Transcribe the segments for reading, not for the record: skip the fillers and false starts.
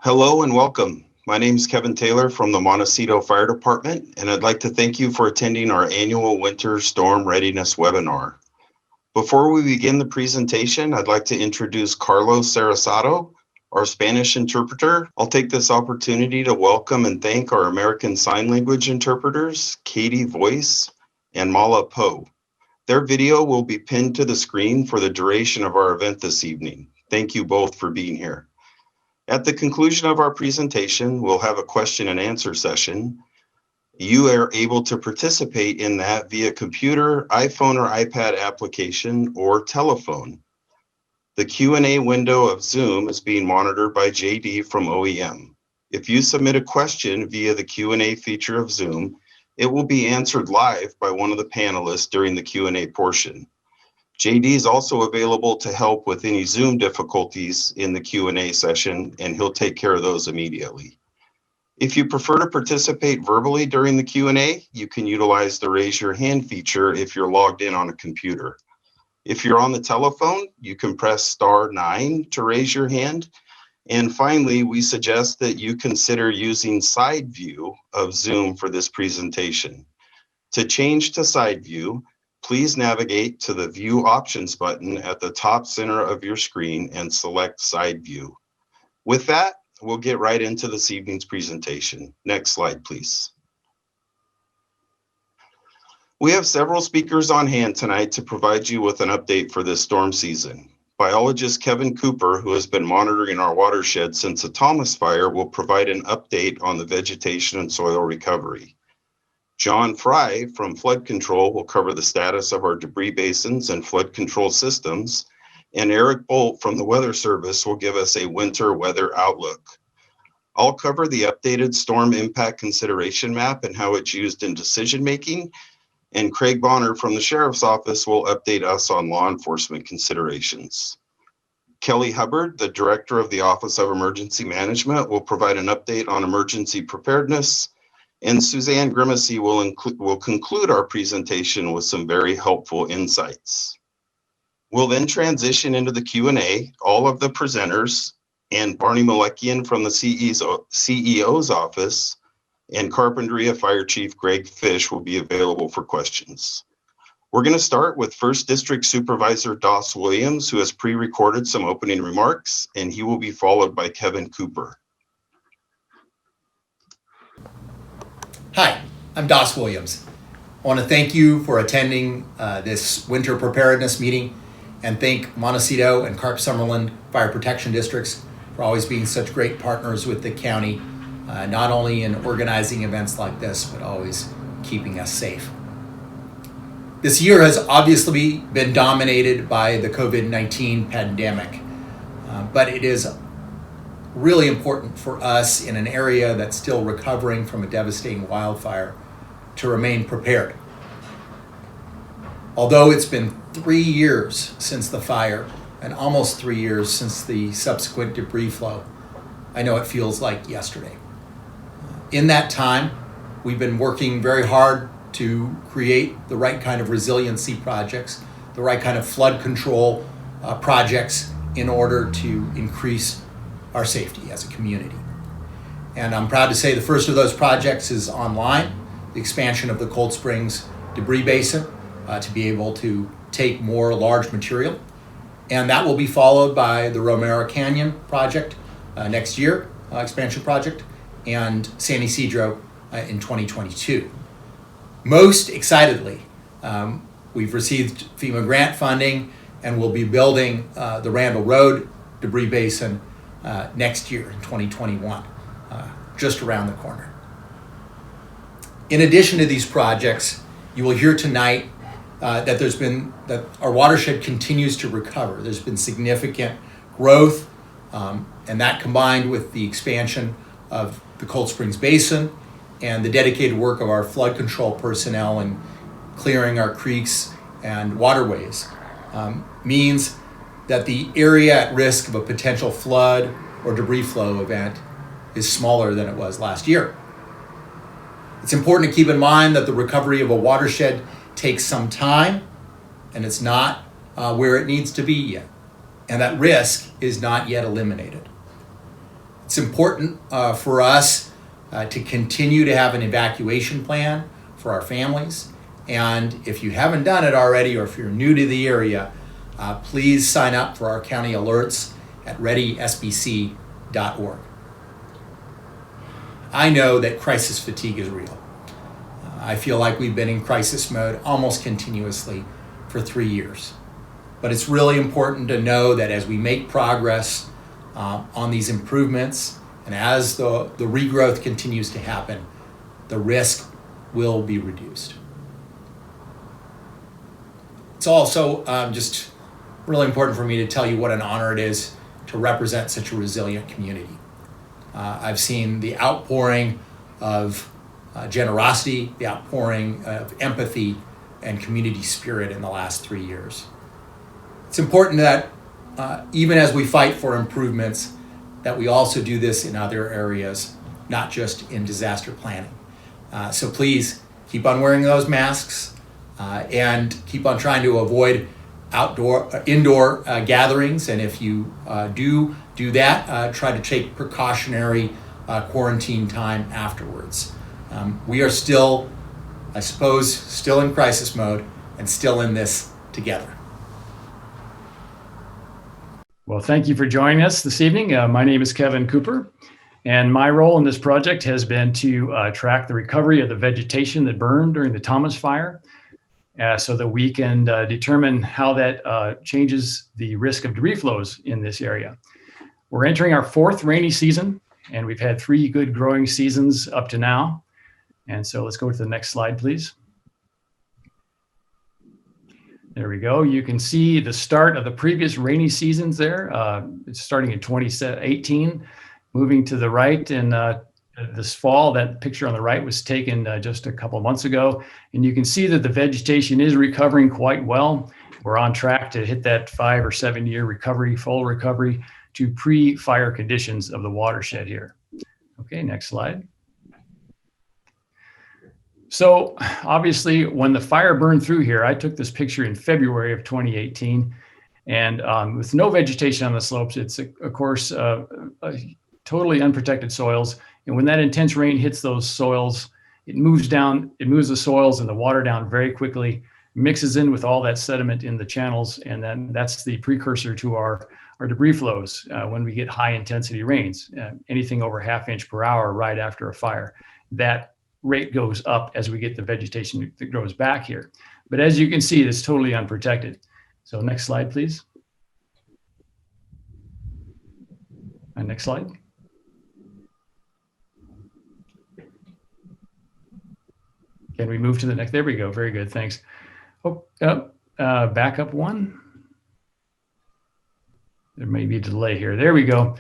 Hello and welcome. My name is Kevin Taylor from the Montecito Fire Department, and I'd like to thank you for attending our annual Winter Storm Readiness webinar. Before we begin the presentation, I'd like to introduce Carlos Sarasado, our Spanish interpreter. I'll take this opportunity to welcome and thank our American Sign Language interpreters, Katie Voice and Mala Poe. Their video will be pinned to the screen for the duration of our event this evening. Thank you both for being here. At the conclusion of our presentation, we'll have a question and answer session. You are able to participate in that via computer, iPhone or iPad application, or telephone. The Q&A window of Zoom is being monitored by JD from OEM. If you submit a question via the Q&A feature of Zoom, it will be answered live by one of the panelists during the Q&A portion. JD is also available to help with any Zoom difficulties in the Q&A session, and he'll take care of those immediately. If you prefer to participate verbally during the Q&A, you can utilize the raise your hand feature if you're logged in on a computer. If you're on the telephone, you can press *9 to raise your hand. And finally, we suggest that you consider using side view of Zoom for this presentation. To change to side view, please navigate to the View Options button at the top center of your screen and select Side View. With that, we'll get right into this evening's presentation. Next slide, please. We have several speakers on hand tonight to provide you with an update for this storm season. Biologist Kevin Cooper, who has been monitoring our watershed since the Thomas Fire, will provide an update on the vegetation and soil recovery. John Fry from Flood Control will cover the status of our debris basins and flood control systems, and Eric Bolt from the Weather Service will give us a winter weather outlook. I'll cover the updated storm impact consideration map and how it's used in decision making, and Craig Bonner from the Sheriff's Office will update us on law enforcement considerations. Kelly Hubbard, the Director of the Office of Emergency Management, will provide an update on emergency preparedness, and Suzanne Grimacy will conclude our presentation with some very helpful insights. We'll then transition into the Q&A. All of the presenters and Barney Malekian from the CEO's office and Carpenter Fire Chief Greg Fish will be available for questions. We're going to start with 1st District Supervisor Doss Williams, who has pre-recorded some opening remarks, and he will be followed by Kevin Cooper. Hi, I'm Doss Williams. I want to thank you for attending this winter preparedness meeting and thank Montecito and Summerlin Fire Protection Districts for always being such great partners with the county, not only in organizing events like this, but always keeping us safe. This year has obviously been dominated by the COVID-19 pandemic, but it is really important for us in an area that's still recovering from a devastating wildfire to remain prepared. Although it's been 3 years since the fire and almost 3 years since the subsequent debris flow, I know it feels like yesterday. In that time, we've been working very hard to create the right kind of resiliency projects, the right kind of flood control projects in order to increase our safety as a community. And I'm proud to say the first of those projects is online, the expansion of the Cold Springs debris basin to be able to take more large material. And that will be followed by the Romero Canyon project next year, expansion project, and San Ysidro in 2022. Most excitedly, we've received FEMA grant funding and will be building the Randall Road debris basin next year in 2021, just around the corner. In addition to these projects, you will hear tonight that our watershed continues to recover. There's been significant growth, and that combined with the expansion of the Cold Springs Basin and the dedicated work of our flood control personnel in clearing our creeks and waterways means that the area at risk of a potential flood or debris flow event is smaller than it was last year. It's important to keep in mind that the recovery of a watershed takes some time, and it's not where it needs to be yet, and that risk is not yet eliminated. It's important for us to continue to have an evacuation plan for our families. And if you haven't done it already, or if you're new to the area, please sign up for our county alerts at readysbc.org. I know that crisis fatigue is real. I feel like we've been in crisis mode almost continuously for 3 years. But it's really important to know that as we make progress on these improvements, and as the regrowth continues to happen, the risk will be reduced. It's also just really important for me to tell you what an honor it is to represent such a resilient community. I've seen the outpouring of generosity, the outpouring of empathy and community spirit in the last 3 years. It's important that even as we fight for improvements, that we also do this in other areas, not just in disaster planning. So please keep on wearing those masks and keep on trying to avoid indoor gatherings. And if you do that, try to take precautionary quarantine time afterwards. We are still, I suppose, still in crisis mode and still in this together. Well, thank you for joining us this evening. My name is Kevin Cooper, and my role in this project has been to track the recovery of the vegetation that burned during the Thomas Fire so that we can determine how that changes the risk of debris flows in this area. We're entering our 4th rainy season, and we've had 3 good growing seasons up to now. And so let's go to the next slide, please. There we go. You can see the start of the previous rainy seasons there. It's starting in 2018, moving to the right. And this fall, that picture on the right was taken just a couple of months ago. And you can see that the vegetation is recovering quite well. We're on track to hit that 5 or 7 year recovery, full recovery to pre-fire conditions of the watershed here. Okay, next slide. So obviously, when the fire burned through here, I took this picture in February of 2018, and with no vegetation on the slopes, it's of course totally unprotected soils. And when that intense rain hits those soils, it moves the soils and the water down very quickly, mixes in with all that sediment in the channels, and then that's the precursor to our debris flows when we get high intensity rains, anything over ½ inch per hour right after a fire. That rate goes up as we get the vegetation that grows back here. But as you can see, it's totally unprotected. So next slide, please. And next slide. Can we move to the next? There we go. Very good. Thanks. Oh, back up one. There may be a delay here. There we go.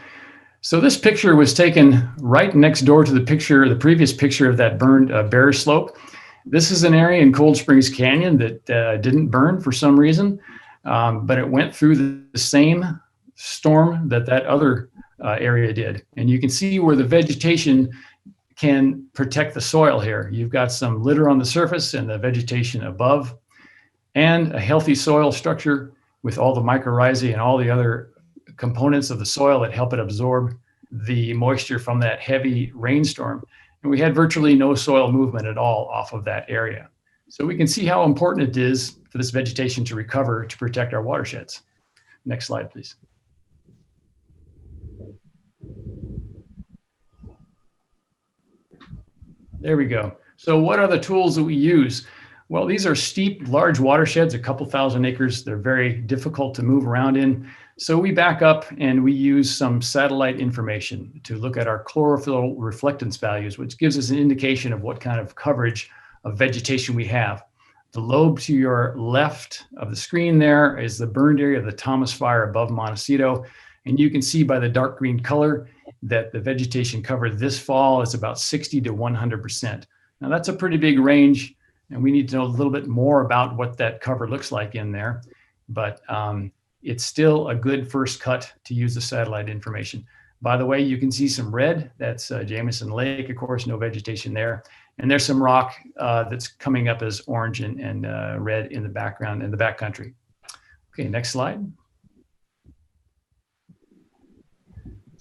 So this picture was taken right next door to the previous picture of that burned Bear Slope. This is an area in Cold Springs Canyon that didn't burn for some reason, but it went through the same storm that other area did. And you can see where the vegetation can protect the soil here. You've got some litter on the surface and the vegetation above, and a healthy soil structure with all the mycorrhizae and all the other components of the soil that help it absorb the moisture from that heavy rainstorm. And we had virtually no soil movement at all off of that area. So we can see how important it is for this vegetation to recover to protect our watersheds. Next slide, please. There we go. So what are the tools that we use? Well, these are steep, large watersheds, a couple thousand acres. They're very difficult to move around in. So we back up and we use some satellite information to look at our chlorophyll reflectance values, which gives us an indication of what kind of coverage of vegetation we have. The lobe to your left of the screen there is the burned area of the Thomas Fire above Montecito. And you can see by the dark green color that the vegetation cover this fall is about 60 to 100%. Now that's a pretty big range, and we need to know a little bit more about what that cover looks like in there. But it's still a good first cut to use the satellite information. By the way, you can see some red. That's Jameson Lake, of course, no vegetation there. And there's some rock that's coming up as orange and red in the background in the backcountry. Okay, next slide.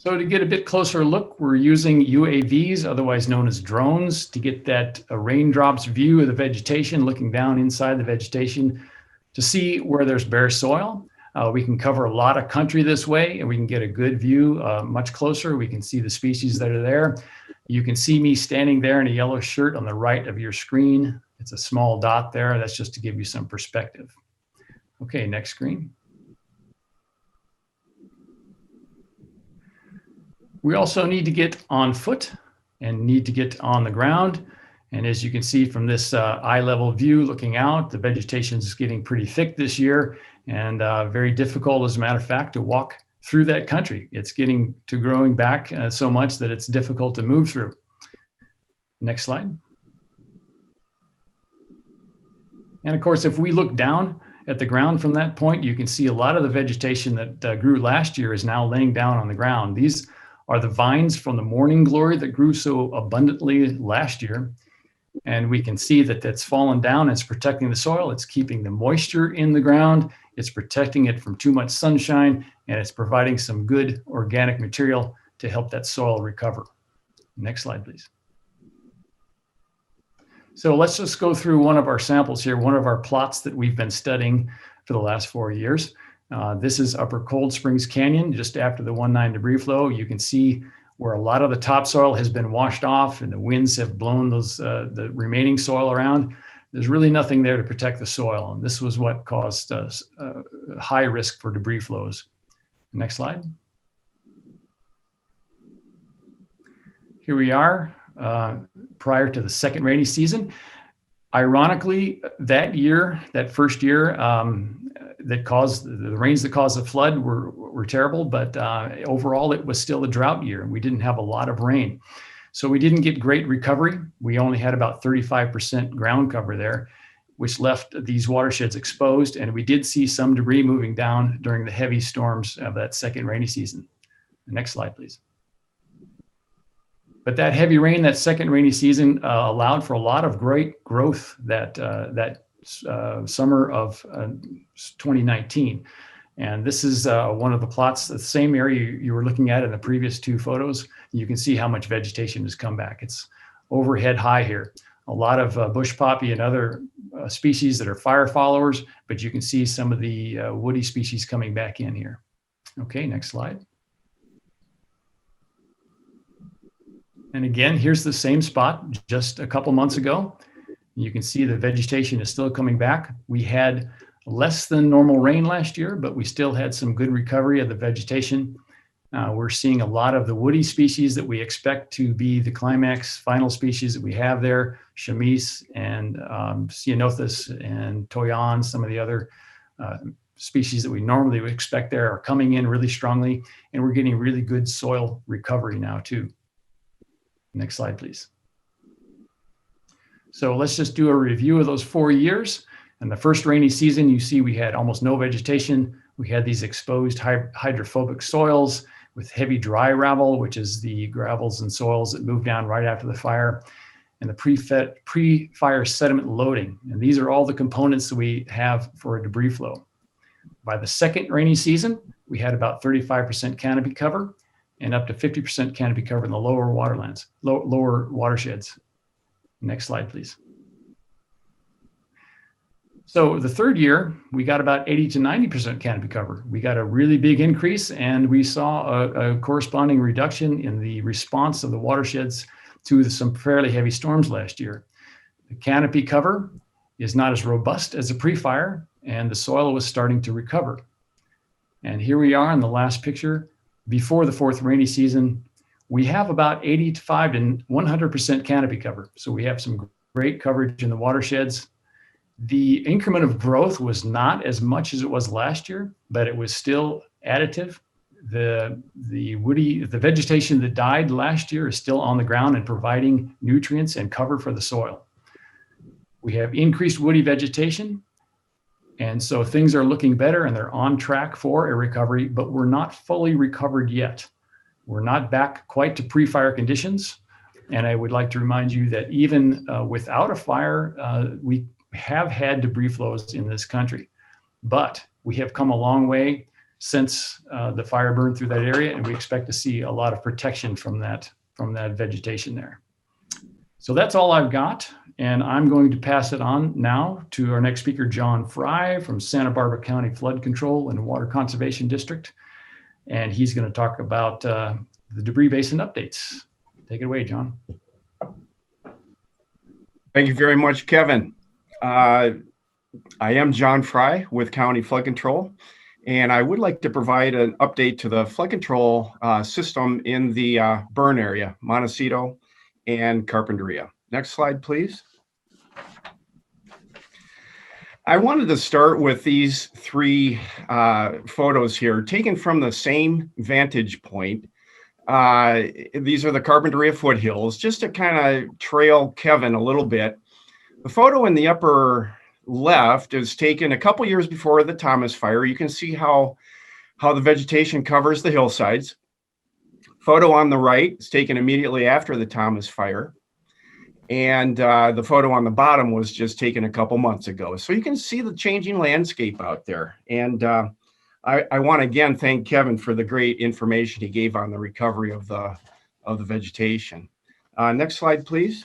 So to get a bit closer look, we're using UAVs, otherwise known as drones, to get that raindrops view of the vegetation, looking down inside the vegetation to see where there's bare soil. We can cover a lot of country this way, and we can get a good view much closer. We can see the species that are there. You can see me standing there in a yellow shirt on the right of your screen. It's a small dot there. That's just to give you some perspective. Okay, next screen. We also need to get on foot and need to get on the ground. And as you can see from this eye level view looking out, the vegetation is getting pretty thick this year and very difficult, as a matter of fact, to walk through that country. It's getting to growing back so much that it's difficult to move through. Next slide. And of course, if we look down at the ground from that point, you can see a lot of the vegetation that grew last year is now laying down on the ground. These are the vines from the morning glory that grew so abundantly last year. And we can see that that's fallen down. It's protecting the soil. It's keeping the moisture in the ground. It's protecting it from too much sunshine, and it's providing some good organic material to help that soil recover. Next slide, please. So let's just go through one of our samples here, one of our plots that we've been studying for the last 4 years. This is Upper Cold Springs Canyon, just after the 1.9 debris flow. You can see where a lot of the topsoil has been washed off and the winds have blown the remaining soil around. There's really nothing there to protect the soil. And this was what caused high risk for debris flows. Next slide. Here we are prior to the second rainy season. Ironically, that year, that first year, that caused the rains that caused the flood were terrible, but overall it was still a drought year and we didn't have a lot of rain. So we didn't get great recovery. We only had about 35% ground cover there, which left these watersheds exposed. And we did see some debris moving down during the heavy storms of that second rainy season. Next slide, please. But that heavy rain, that second rainy season allowed for a lot of great growth that summer of 2019. And this is one of the plots, the same area you were looking at in the previous two photos. You can see how much vegetation has come back. It's overhead high here. A lot of bush poppy and other species that are fire followers, but you can see some of the woody species coming back in here. Okay, next slide. And again, here's the same spot just a couple months ago. You can see the vegetation is still coming back. We had less than normal rain last year, but we still had some good recovery of the vegetation. We're seeing a lot of the woody species that we expect to be the climax final species that we have there, chamise and ceanothus and toyon, some of the other species that we normally would expect there are coming in really strongly, and we're getting really good soil recovery now too. Next slide, please. So let's just do a review of those 4 years. In the first rainy season, you see we had almost no vegetation. We had these exposed hydrophobic soils with heavy dry gravel, which is the gravels and soils that moved down right after the fire, and the pre-fire sediment loading. And these are all the components that we have for a debris flow. By the second rainy season, we had about 35% canopy cover and up to 50% canopy cover in the lower watersheds. Next slide, please. So the third year, we got about 80 to 90% canopy cover. We got a really big increase, and we saw a corresponding reduction in the response of the watersheds to some fairly heavy storms last year. The canopy cover is not as robust as the pre-fire, and the soil was starting to recover. And here we are in the last picture. Before the fourth rainy season, we have about 85 to 100% canopy cover. So we have some great coverage in the watersheds. The increment of growth was not as much as it was last year, but it was still additive. The vegetation that died last year is still on the ground and providing nutrients and cover for the soil. We have increased woody vegetation, and so things are looking better and they're on track for a recovery, but we're not fully recovered yet. We're not back quite to pre-fire conditions. And I would like to remind you that even without a fire, we have had debris flows in this country, but we have come a long way since the fire burned through that area, and we expect to see a lot of protection from that vegetation there. So that's all I've got, and I'm going to pass it on now to our next speaker, John Fry from Santa Barbara County Flood Control and Water Conservation District, and he's going to talk about the debris basin updates. Take it away, John. Thank you very much, Kevin. I am John Fry with County Flood Control, and I would like to provide an update to the flood control system in the burn area, Montecito and Carpenter. Next slide, please. I wanted to start with these three photos here, taken from the same vantage point. These are the Carpenter foothills, just to kind of trail Kevin a little bit. The photo in the upper left is taken a couple years before the Thomas fire. You can see how the vegetation covers the hillsides. Photo on the right is taken immediately after the Thomas fire. And the photo on the bottom was just taken a couple months ago. So you can see the changing landscape out there. And I want to again thank Kevin for the great information he gave on the recovery of the vegetation. Next slide, please.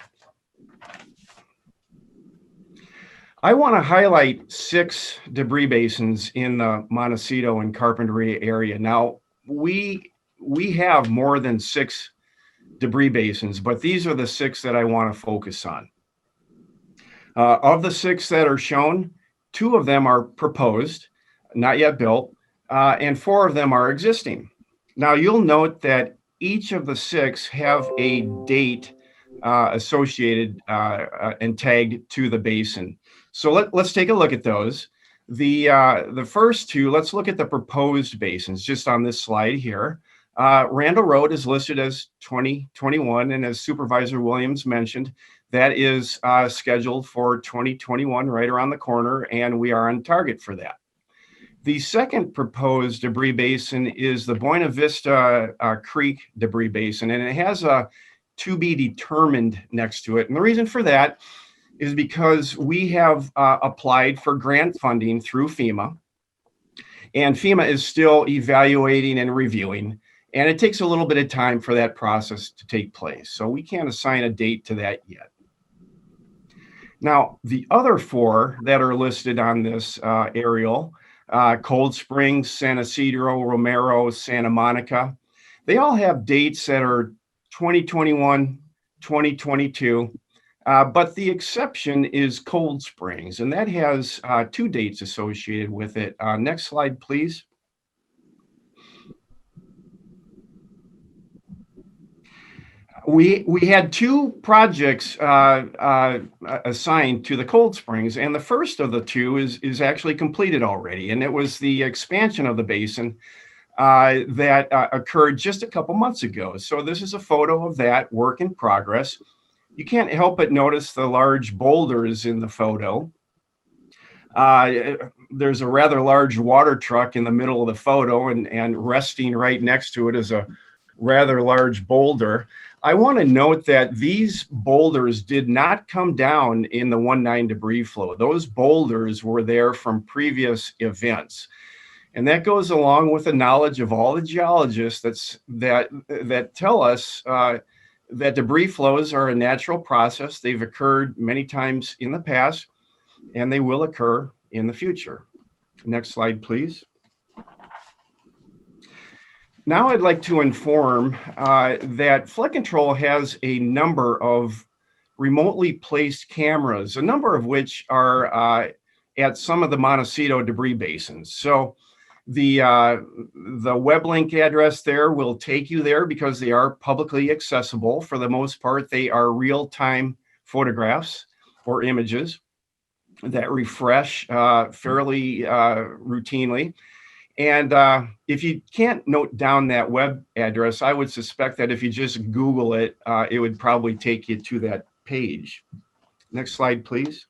I want to highlight 6 debris basins in the Montecito and Carpenter area. Now, we have more than 6 debris basins, but these are the 6 that I want to focus on. Of the 6 that are shown, 2 of them are proposed, not yet built, and 4 of them are existing. Now, you'll note that each of the 6 have a date associated and tagged to the basin. So let's take a look at those. The first 2, let's look at the proposed basins just on this slide here. Randall Road is listed as 2021, and as Supervisor Williams mentioned, that is scheduled for 2021, right around the corner, and we are on target for that. The second proposed debris basin is the Buena Vista Creek debris basin, and it has a to be determined next to it. And the reason for that is because we have applied for grant funding through FEMA, and FEMA is still evaluating and reviewing. And it takes a little bit of time for that process to take place. So we can't assign a date to that yet. Now, the other 4 that are listed on this aerial, Cold Springs, San Isidro, Romero, Santa Monica, they all have dates that are 2021, 2022, but the exception is Cold Springs, and that has 2 dates associated with it. Next slide, please. We had 2 projects assigned to the Cold Springs, and the first of the 2 is actually completed already, and it was the expansion of the basin that occurred just a couple months ago. So this is a photo of that work in progress. You can't help but notice the large boulders in the photo. There's a rather large water truck in the middle of the photo, and resting right next to it is a rather large boulder. I want to note that these boulders did not come down in the 1-9 debris flow. Those boulders were there from previous events. And that goes along with the knowledge of all the geologists that tell us that debris flows are a natural process. They've occurred many times in the past, and they will occur in the future. Next slide, please. Now I'd like to inform that Flood Control has a number of remotely placed cameras, a number of which are at some of the Montecito debris basins. So the web link address there will take you there because they are publicly accessible. For the most part, they are real-time photographs or images that refresh fairly routinely. And if you can't note down that web address, I would suspect that if you just Google it, it would probably take you to that page. Next slide, please.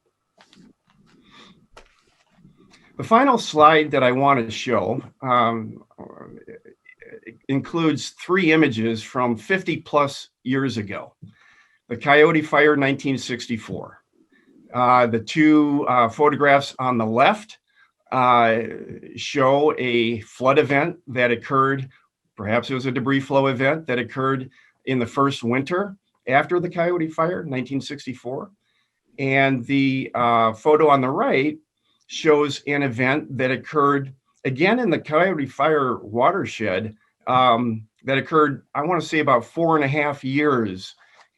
The final slide that I want to show includes 3 images from 50 plus years ago. The Coyote Fire, 1964. The 2 photographs on the left show a flood event that occurred, perhaps it was a debris flow event that occurred in the first winter after the Coyote Fire, 1964. And the photo on the right shows an event that occurred again in the Coyote Fire watershed that occurred, I want to say, about 4.5 years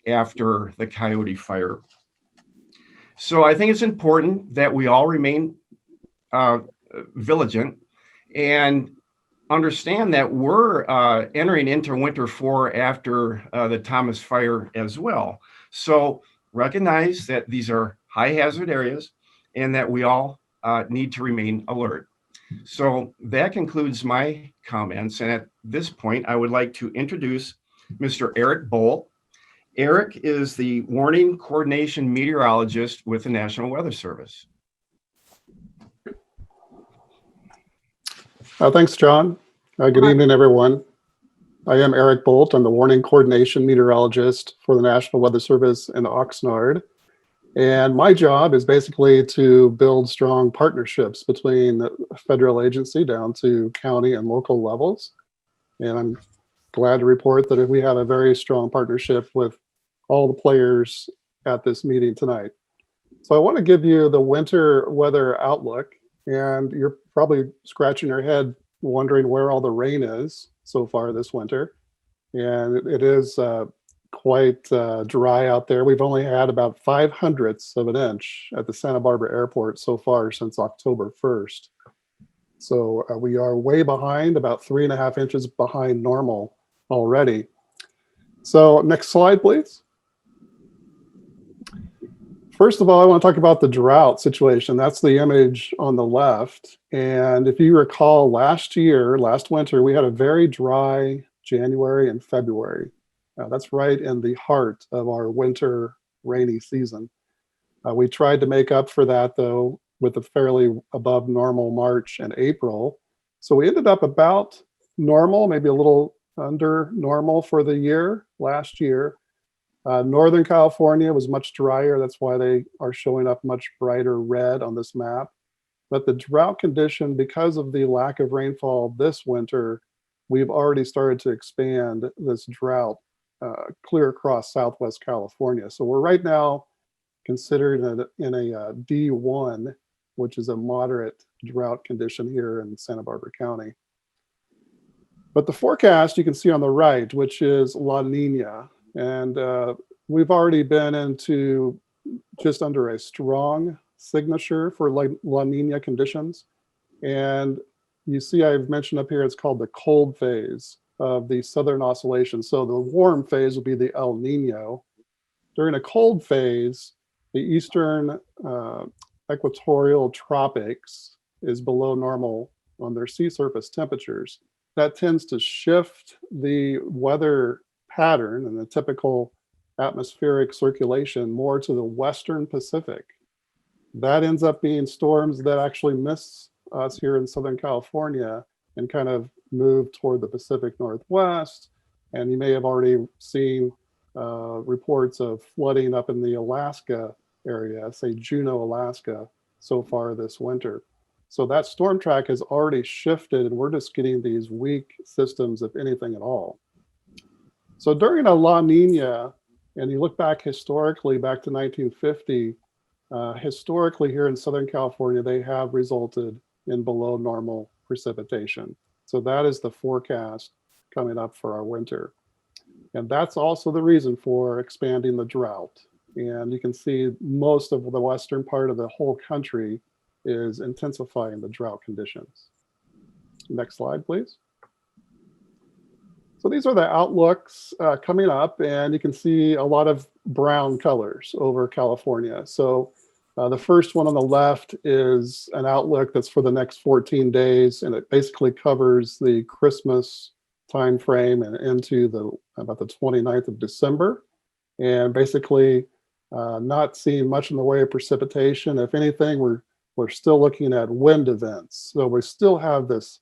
after the Coyote Fire. So I think it's important that we all remain vigilant and understand that we're entering into winter 4 after the Thomas Fire as well. So recognize that these are high hazard areas and that we all need to remain alert. So that concludes my comments. And at this point, I would like to introduce Mr. Eric Bolt. Eric is the Warning Coordination Meteorologist with the National Weather Service. Thanks, John. Good evening, everyone. I am Eric Bolt. I'm the Warning Coordination Meteorologist for the National Weather Service in Oxnard. And my job is basically to build strong partnerships between the federal agency down to county and local levels. And I'm glad to report that we have a very strong partnership with all the players at this meeting tonight. So I want to give you the winter weather outlook, and you're probably scratching your head wondering where all the rain is so far this winter. And it is quite dry out there. We've only had about 0.05 of an inch at the Santa Barbara airport so far since October 1st. So we are way behind, about 3.5 inches behind normal already. So next slide, please. First of all, I want to talk about the drought situation. That's the image on the left. And if you recall last winter, we had a very dry January and February. That's right in the heart of our winter rainy season. We tried to make up for that, though, with a fairly above normal March and April. So we ended up about normal, maybe a little under normal for the year last year. Northern California was much drier. That's why they are showing up much brighter red on this map. But the drought condition, because of the lack of rainfall this winter, we've already started to expand this drought clear across Southwest California. So we're right now considered in a D1, which is a moderate drought condition here in Santa Barbara County. But the forecast you can see on the right, which is La Nina, and we've already been into just under a strong signature for La Nina conditions. And you see I've mentioned up here, it's called the cold phase of the southern oscillation. So the warm phase will be the El Nino. During a cold phase, the eastern equatorial tropics is below normal on their sea surface temperatures. That tends to shift the weather pattern and the typical atmospheric circulation more to the western Pacific. That ends up being storms that actually miss us here in Southern California and kind of move toward the Pacific Northwest. And you may have already seen reports of flooding up in the Alaska area, say Juneau, Alaska, so far this winter. So that storm track has already shifted, and we're just getting these weak systems, if anything at all. So during a La Nina, and you look back historically, back to 1950, historically here in Southern California, they have resulted in below normal precipitation. So that is the forecast coming up for our winter. And that's also the reason for expanding the drought. And you can see most of the western part of the whole country is intensifying the drought conditions. Next slide, please. So these are the outlooks coming up, and you can see a lot of brown colors over California. So the first one on the left is an outlook that's for the next 14 days, and it basically covers the Christmas time frame and into about the 29th of December. And basically not seeing much in the way of precipitation. If anything, we're still looking at wind events. So we still have this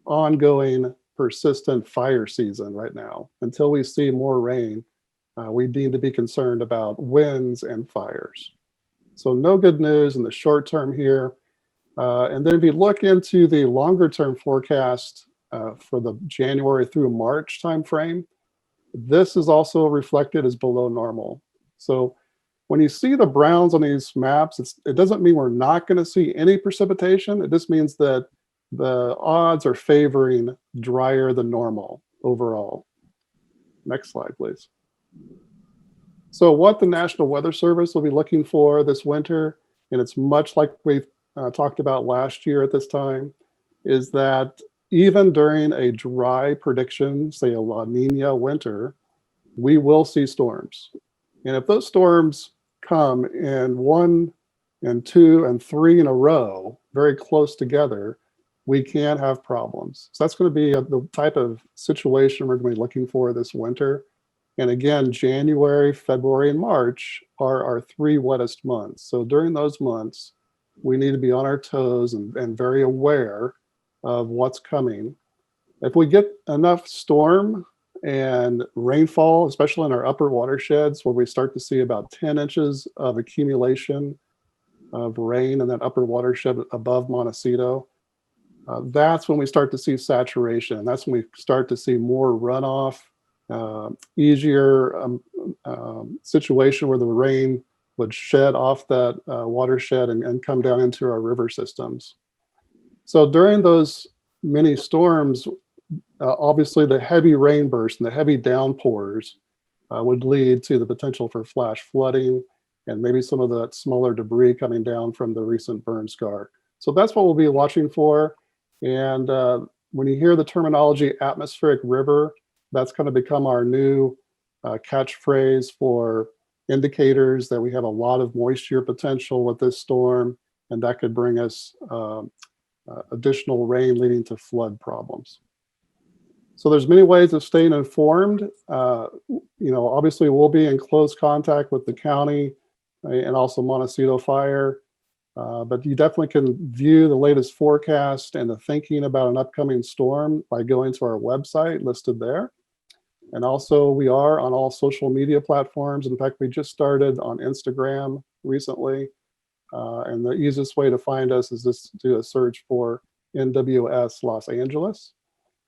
ongoing persistent fire season right now. Until we see more rain, we need to be concerned about winds and fires. So no good news in the short term here. And then if you look into the longer term forecast for the January through March timeframe, this is also reflected as below normal. So when you see the browns on these maps, it doesn't mean we're not going to see any precipitation. It just means that the odds are favoring drier than normal overall. Next slide, please. So what the National Weather Service will be looking for this winter, and it's much like we talked about last year at this time, is that even during a dry prediction, say a La Nina winter, we will see storms. And if those storms come in 1 and 2 and 3 in a row, very close together, we can have problems. So that's going to be the type of situation we're going to be looking for this winter. And again, January, February, and March are our 3 wettest months. So during those months, we need to be on our toes and very aware of what's coming. If we get enough storm and rainfall, especially in our upper watersheds, where we start to see about 10 inches of accumulation of rain in that upper watershed above Montecito, that's when we start to see saturation. That's when we start to see more runoff, easier situation where the rain would shed off that watershed and come down into our river systems. So during those mini storms, obviously the heavy rain bursts and the heavy downpours would lead to the potential for flash flooding and maybe some of the smaller debris coming down from the recent burn scar. So that's what we'll be watching for. And when you hear the terminology atmospheric river, that's going to become our new catchphrase for indicators that we have a lot of moisture potential with this storm, and that could bring us additional rain leading to flood problems. So there's many ways of staying informed. Obviously we'll be in close contact with the county and also Montecito Fire, but you definitely can view the latest forecast and the thinking about an upcoming storm by going to our website listed there. And also we are on all social media platforms. In fact, we just started on Instagram recently. And the easiest way to find us is just do a search for NWS Los Angeles.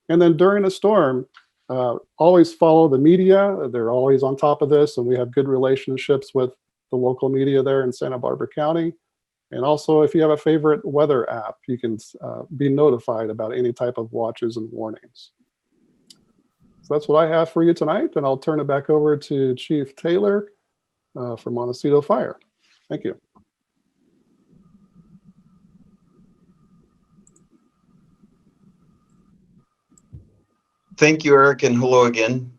And then during a storm, always follow the media. They're always on top of this, and we have good relationships with the local media there in Santa Barbara County. And also, if you have a favorite weather app, you can be notified about any type of watches and warnings. So that's what I have for you tonight, and I'll turn it back over to Chief Taylor from Montecito Fire. Thank you. Thank you, Eric, and hello again.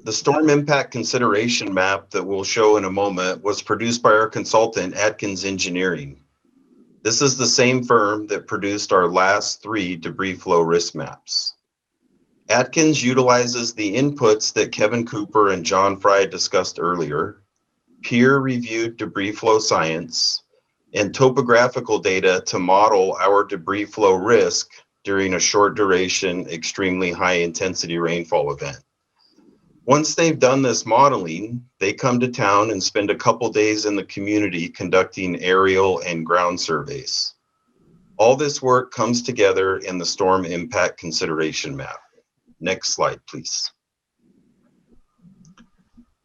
The storm impact consideration map that we'll show in a moment was produced by our consultant, Atkins Engineering. This is the same firm that produced our last 3 debris flow risk maps. Atkins utilizes the inputs that Kevin Cooper and John Fry discussed earlier, peer-reviewed debris flow science, and topographical data to model our debris flow risk during a short duration, extremely high intensity rainfall event. Once they've done this modeling, they come to town and spend a couple days in the community conducting aerial and ground surveys. All this work comes together in the storm impact consideration map. Next slide, please.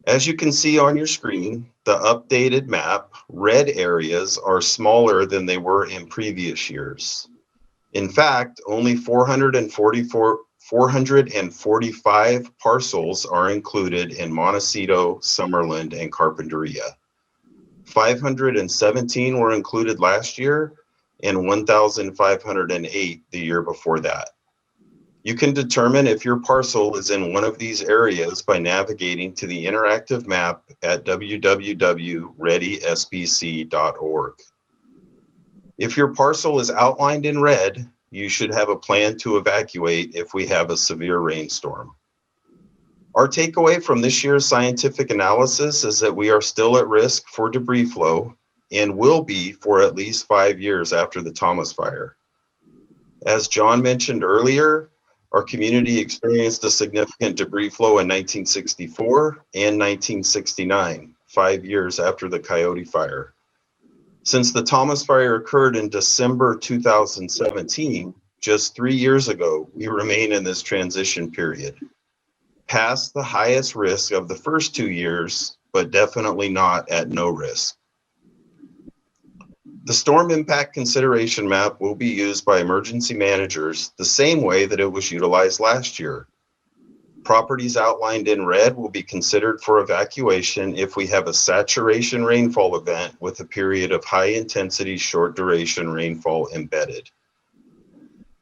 As you can see on your screen, the updated map, red areas are smaller than they were in previous years. In fact, only 445 parcels are included in Montecito, Summerland, and Carpinteria. 517 were included last year and 1,508 the year before that. You can determine if your parcel is in one of these areas by navigating to the interactive map at www.readysbc.org. If your parcel is outlined in red, you should have a plan to evacuate if we have a severe rainstorm. Our takeaway from this year's scientific analysis is that we are still at risk for debris flow and will be for at least 5 years after the Thomas Fire. As John mentioned earlier, our community experienced a significant debris flow in 1964 and 1969, 5 years after the Coyote Fire. Since the Thomas Fire occurred in December 2017, just 3 years ago, we remain in this transition period. Past the highest risk of the first 2 years, but definitely not at no risk. The storm impact consideration map will be used by emergency managers the same way that it was utilized last year. Properties outlined in red will be considered for evacuation if we have a saturation rainfall event with a period of high intensity, short duration rainfall embedded.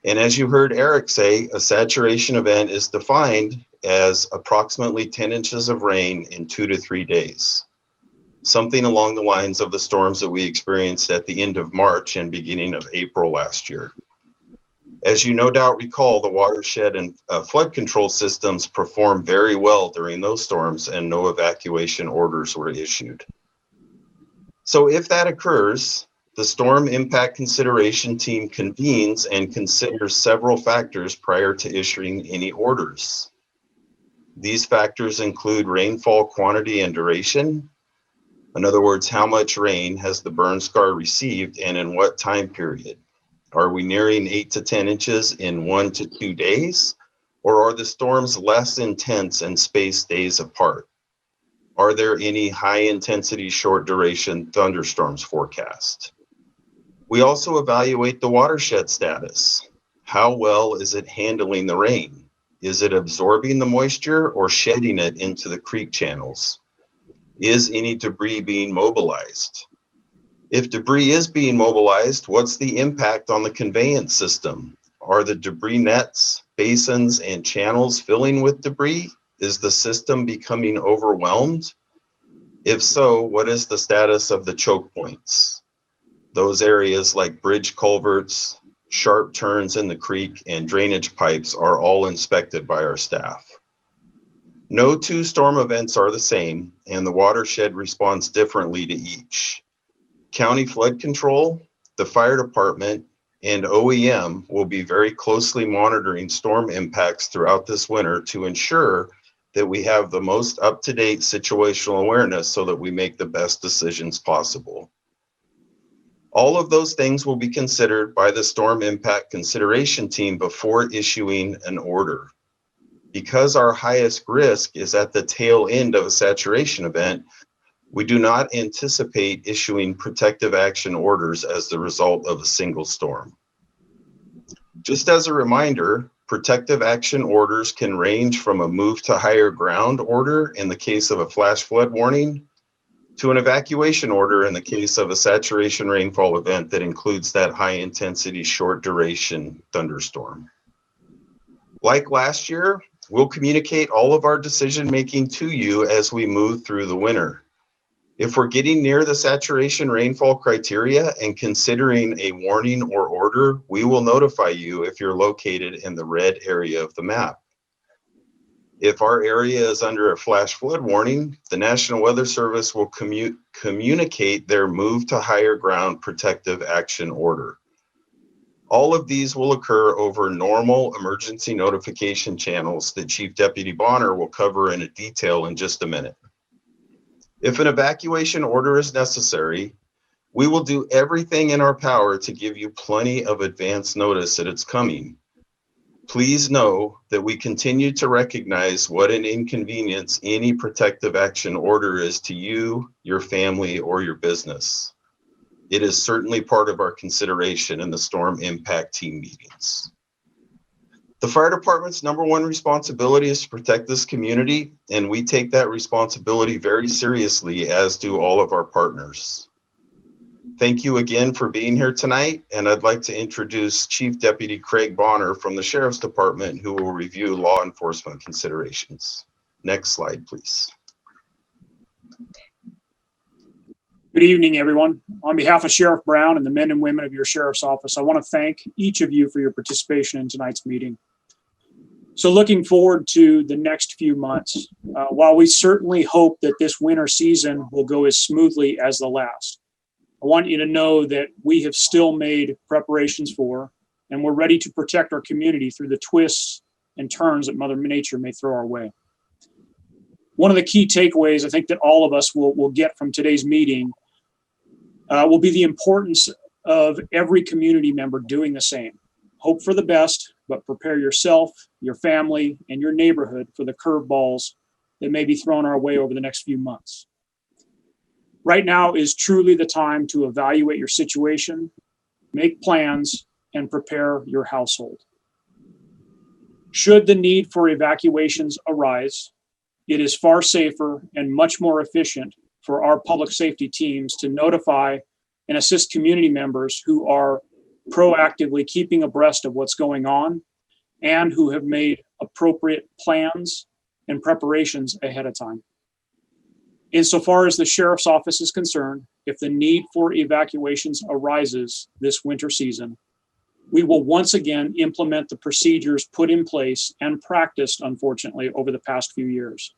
And as you heard Eric say, a saturation event is defined as approximately 10 inches of rain in 2 to 3 days. Something along the lines of the storms that we experienced at the end of March and beginning of April last year. As you no doubt recall, the watershed and flood control systems performed very well during those storms and no evacuation orders were issued. So if that occurs, the storm impact consideration team convenes and considers several factors prior to issuing any orders. These factors include rainfall quantity and duration. In other words, how much rain has the burn scar received and in what time period? Are we nearing 8 to 10 inches in 1 to 2 days? Or are the storms less intense and spaced days apart? Are there any high intensity, short duration thunderstorms forecast? We also evaluate the watershed status. How well is it handling the rain? Is it absorbing the moisture or shedding it into the creek channels? Is any debris being mobilized? If debris is being mobilized, what's the impact on the conveyance system? Are the debris nets, basins, and channels filling with debris? Is the system becoming overwhelmed? If so, what is the status of the choke points? Those areas like bridge culverts, sharp turns in the creek, and drainage pipes are all inspected by our staff. No two storm events are the same, and the watershed responds differently to each. County Flood Control, the fire department, and OEM will be very closely monitoring storm impacts throughout this winter to ensure that we have the most up-to-date situational awareness so that we make the best decisions possible. All of those things will be considered by the storm impact consideration team before issuing an order. Because our highest risk is at the tail end of a saturation event, we do not anticipate issuing protective action orders as the result of a single storm. Just as a reminder, protective action orders can range from a move to higher ground order in the case of a flash flood warning to an evacuation order in the case of a saturation rainfall event that includes that high intensity, short duration thunderstorm. Like last year, we'll communicate all of our decision making to you as we move through the winter. If we're getting near the saturation rainfall criteria and considering a warning or order, we will notify you if you're located in the red area of the map. If our area is under a flash flood warning, the National Weather Service will communicate their move to higher ground protective action order. All of these will occur over normal emergency notification channels that Chief Deputy Bonner will cover in detail in just a minute. If an evacuation order is necessary, we will do everything in our power to give you plenty of advance notice that it's coming. Please know that we continue to recognize what an inconvenience any protective action order is to you, your family, or your business. It is certainly part of our consideration in the storm impact team meetings. The fire department's #1 responsibility is to protect this community, and we take that responsibility very seriously, as do all of our partners. Thank you again for being here tonight, and I'd like to introduce Chief Deputy Craig Bonner from the Sheriff's Department, who will review law enforcement considerations. Next slide, please. Good evening, everyone. On behalf of Sheriff Brown and the men and women of your Sheriff's Office, I want to thank each of you for your participation in tonight's meeting. So looking forward to the next few months, while we certainly hope that this winter season will go as smoothly as the last, I want you to know that we have still made preparations for, and we're ready to protect our community through the twists and turns that Mother Nature may throw our way. One of the key takeaways I think that all of us will get from today's meeting will be the importance of every community member doing the same. Hope for the best, but prepare yourself, your family, and your neighborhood for the curveballs that may be thrown our way over the next few months. Right now is truly the time to evaluate your situation, make plans, and prepare your household. Should the need for evacuations arise, it is far safer and much more efficient for our public safety teams to notify and assist community members who are proactively keeping abreast of what's going on and who have made appropriate plans and preparations ahead of time. Insofar as the sheriff's office is concerned, if the need for evacuations arises this winter season, we will once again implement the procedures put in place and practiced, unfortunately, over the past few years.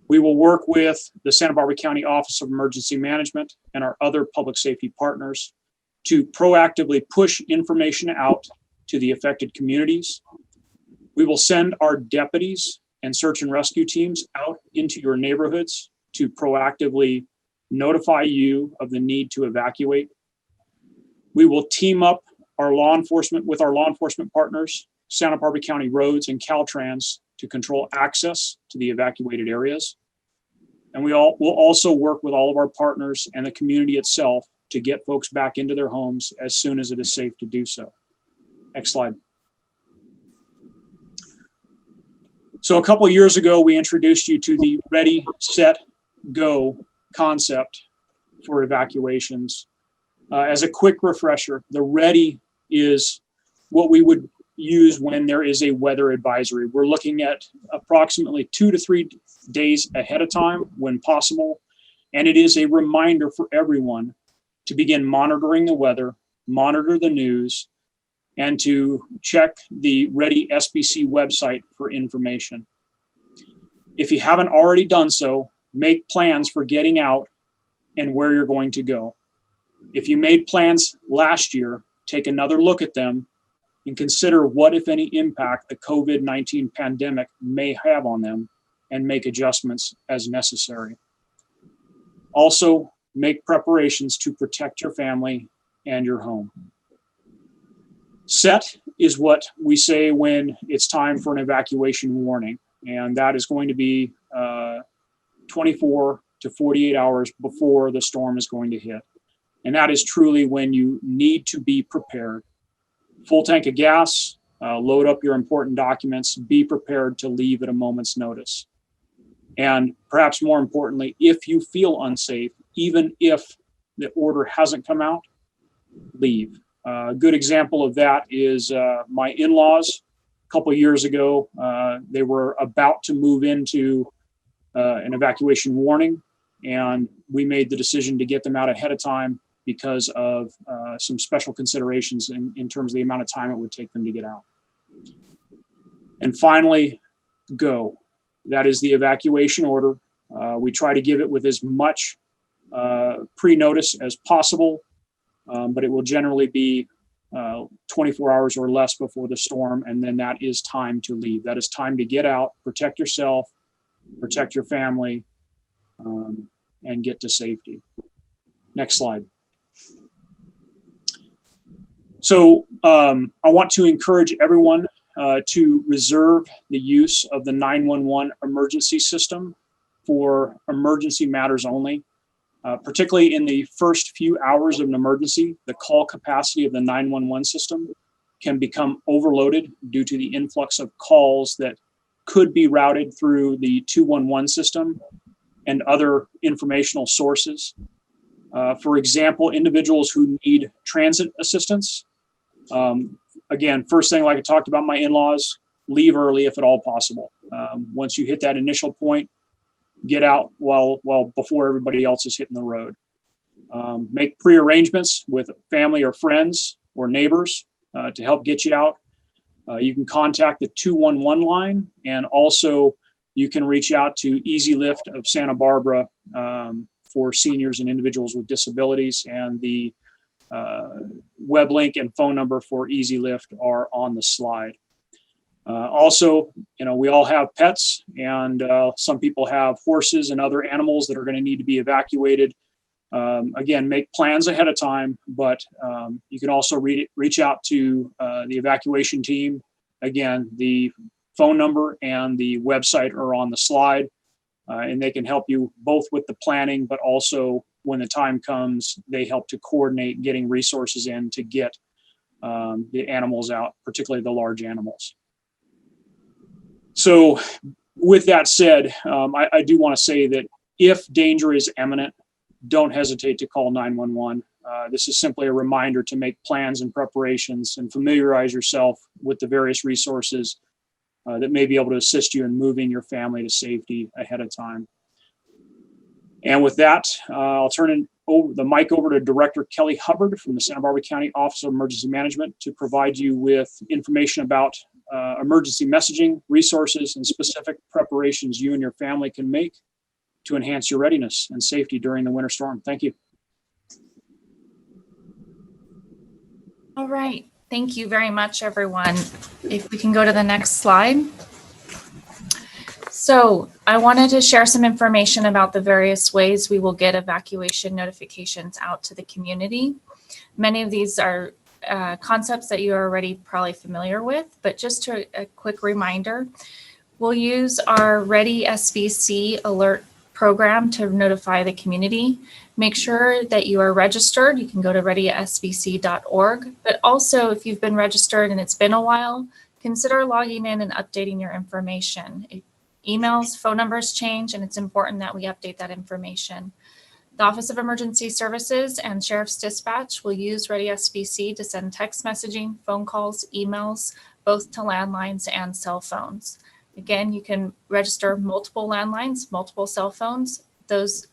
We will work with the Santa Barbara County Office of Emergency Management and our other public safety partners to proactively push information out to the affected communities. We will send our deputies and search and rescue teams out into your neighborhoods to proactively notify you of the need to evacuate. We will team up our law enforcement partners, Santa Barbara County Roads and Caltrans, to control access to the evacuated areas. And will also work with all of our partners and the community itself to get folks back into their homes as soon as it is safe to do so. Next slide. So a couple of years ago, we introduced you to the Ready, Set, Go concept for evacuations. As a quick refresher, the Ready is what we would use when there is a weather advisory. We're looking at approximately 2 to 3 days ahead of time when possible. And it is a reminder for everyone to begin monitoring the weather, monitor the news, and to check the Ready SBC website for information. If you haven't already done so, make plans for getting out and where you're going to go. If you made plans last year, take another look at them and consider what, if any, impact the COVID-19 pandemic may have on them and make adjustments as necessary. Also, make preparations to protect your family and your home. Set is what we say when it's time for an evacuation warning, and that is going to be 24 to 48 hours before the storm is going to hit. And that is truly when you need to be prepared. Full tank of gas, load up your important documents, be prepared to leave at a moment's notice. And perhaps more importantly, if you feel unsafe, even if the order hasn't come out, leave. A good example of that is my in-laws. A couple of years ago, they were about to move into an evacuation warning, and we made the decision to get them out ahead of time because of some special considerations in terms of the amount of time it would take them to get out. And finally, go. That is the evacuation order. We try to give it with as much pre-notice as possible, but it will generally be 24 hours or less before the storm, and then that is time to leave. That is time to get out, protect yourself, protect your family, and get to safety. Next slide. So I want to encourage everyone to reserve the use of the 911 emergency system for emergency matters only. Particularly in the first few hours of an emergency, the call capacity of the 911 system can become overloaded due to the influx of calls that could be routed through the 211 system and other informational sources. For example, individuals who need transit assistance. Again, first thing, like I talked about my in-laws, leave early if at all possible. Once you hit that initial point, get out while before everybody else is hitting the road. Make pre-arrangements with family or friends or neighbors to help get you out. You can contact the 211 line, and also you can reach out to Easy Lift of Santa Barbara for seniors and individuals with disabilities, and the web link and phone number for Easy Lift are on the slide. Also, we all have pets, and some people have horses and other animals that are going to need to be evacuated. Again, make plans ahead of time, but you can also reach out to the evacuation team. Again, the phone number and the website are on the slide, and they can help you both with the planning, but also when the time comes, they help to coordinate getting resources in to get the animals out, particularly the large animals. So with that said, I do want to say that if danger is imminent, don't hesitate to call 911. This is simply a reminder to make plans and preparations and familiarize yourself with the various resources that may be able to assist you in moving your family to safety ahead of time. And with that, I'll turn the mic over to Director Kelly Hubbard from the Santa Barbara County Office of Emergency Management to provide you with information about emergency messaging, resources, and specific preparations you and your family can make to enhance your readiness and safety during the winter storm. Thank you. All right. Thank you very much, everyone. If we can go to the next slide. So I wanted to share some information about the various ways we will get evacuation notifications out to the community. Many of these are concepts that you're already probably familiar with, but just a quick reminder, we'll use our Ready SBC alert program to notify the community. Make sure that you are registered. You can go to readysbc.org, but also if you've been registered and it's been a while, consider logging in and updating your information. Emails, phone numbers change, and it's important that we update that information. The Office of Emergency Services and Sheriff's Dispatch will use Ready SBC to send text messaging, phone calls, emails, both to landlines and cell phones. Again, you can register multiple landlines, multiple cell phones, those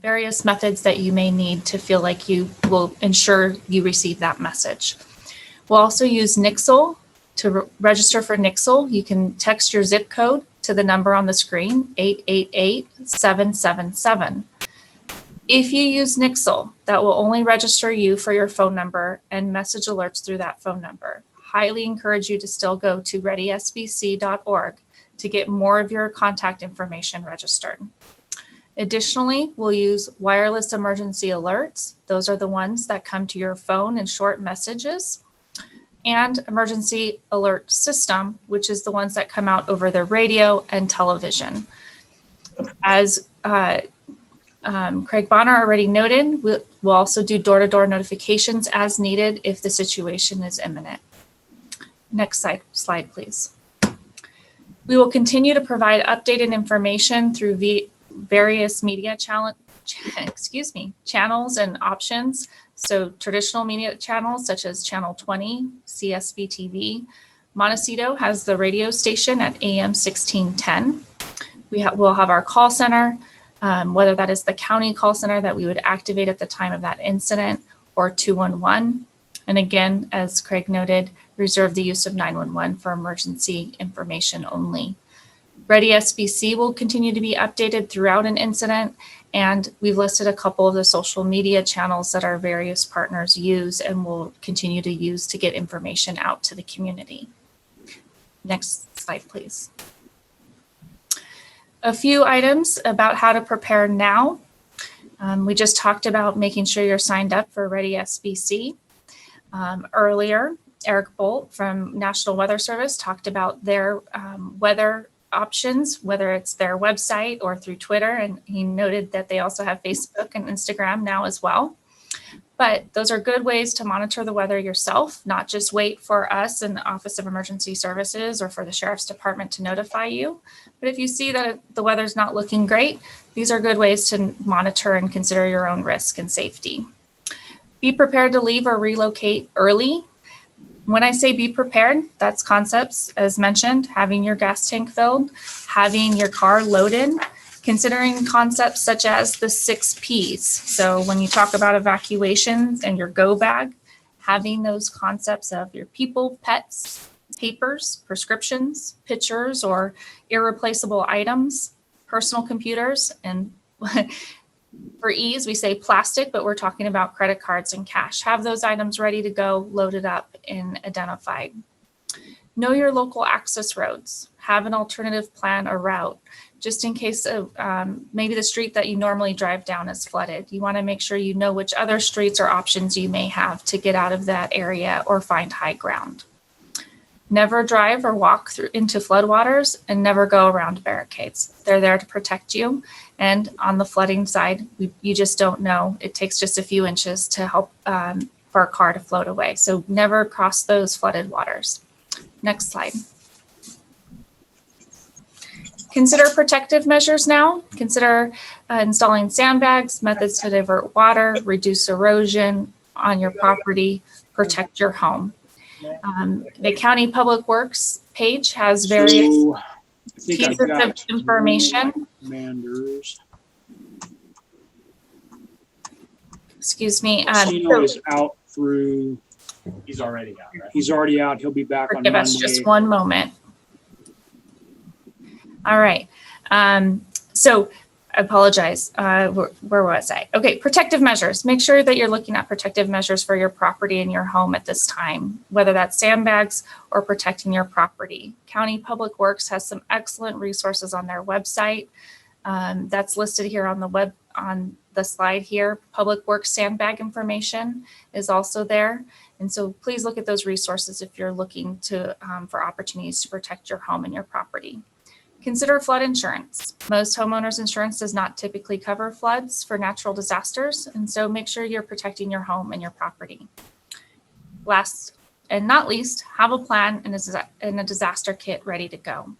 various methods that you may need to feel like you will ensure you receive that message. We'll also use Nixle to register for Nixle. You can text your zip code to the number on the screen, 888-777. If you use Nixle, that will only register you for your phone number and message alerts through that phone number. Highly encourage you to still go to readysbc.org to get more of your contact information registered. Additionally, we'll use wireless emergency alerts. Those are the ones that come to your phone in short messages. And emergency alert system, which is the ones that come out over the radio and television. As Craig Bonner already noted, we'll also do door-to-door notifications as needed if the situation is imminent. Next slide, please. We will continue to provide updated information through various media channels and options. So traditional media channels such as Channel 20, CSB TV. Montecito has the radio station at AM 1610. We'll have our call center, whether that is the county call center that we would activate at the time of that incident or 211. And again, as Craig noted, reserve the use of 911 for emergency information only. Ready SBC will continue to be updated throughout an incident, and we've listed a couple of the social media channels that our various partners use and will continue to use to get information out to the community. Next slide, please. A few items about how to prepare now. We just talked about making sure you're signed up for Ready SBC. Earlier, Eric Bolt from National Weather Service talked about their weather options, whether it's their website or through Twitter, and he noted that they also have Facebook and Instagram now as well. But those are good ways to monitor the weather yourself, not just wait for us in the Office of Emergency Services or for the Sheriff's Department to notify you. But if you see that the weather's not looking great, these are good ways to monitor and consider your own risk and safety. Be prepared to leave or relocate early. When I say be prepared, that's concepts, as mentioned, having your gas tank filled, having your car loaded, considering concepts such as the 6 Ps. So when you talk about evacuations and your go bag, having those concepts of your people, pets, papers, prescriptions, pictures, or irreplaceable items, personal computers, and for ease, we say plastic, but we're talking about credit cards and cash. Have those items ready to go, loaded up, and identified. Know your local access roads. Have an alternative plan or route. just in case of maybe the street that you normally drive down is flooded. You want to make sure you know which other streets or options you may have to get out of that area or find high ground. Never drive or walk through into floodwaters, and never go around barricades. They're there to protect you. And on the flooding side, you just don't know. It takes just a few inches to help for a car to float away. So never cross those flooded waters. Next slide. Consider protective measures now. Consider installing sandbags, methods to divert water, reduce erosion on your property, protect your home. The County Public Works page has various pieces of information. Commanders. Excuse me. Casino is out through. He's already out, right? He's already out. He'll be back on Give Monday. us just one moment. All right. So I apologize. Where was I? Okay, protective measures. Make sure that you're looking at protective measures for your property and your home at this time, whether that's sandbags or protecting your property. County Public Works has some excellent resources on their website. That's listed here on the slide here. Public Works sandbag information is also there. And so please look at those resources if you're looking to for opportunities to protect your home and your property. Consider flood insurance. Most homeowners insurance does not typically cover floods for natural disasters, and so make sure you're protecting your home and your property. Last and not least, have a plan and a disaster kit ready to go.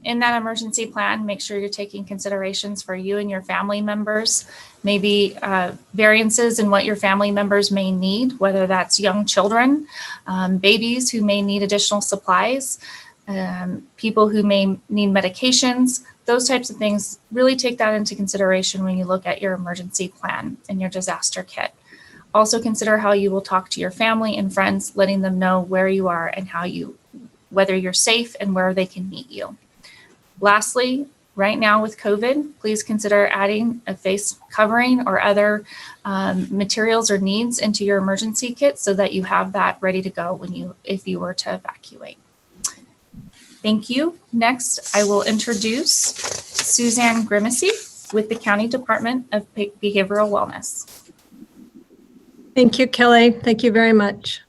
In that emergency plan, make sure you're taking considerations for you and your family members, maybe variances in what your family members may need, whether that's young children, babies who may need additional supplies, people who may need medications, those types of things. Really take that into consideration when you look at your emergency plan and your disaster kit. Also consider how you will talk to your family and friends, letting them know where you are and whether you're safe and where they can meet you. Lastly, right now with COVID, please consider adding a face covering or other materials or needs into your emergency kit so that you have that ready to go if you were to evacuate. Thank you. Next, I will introduce Suzanne Grimacy with the County Department of Behavioral Wellness. Thank you, Kelly. Thank you very much.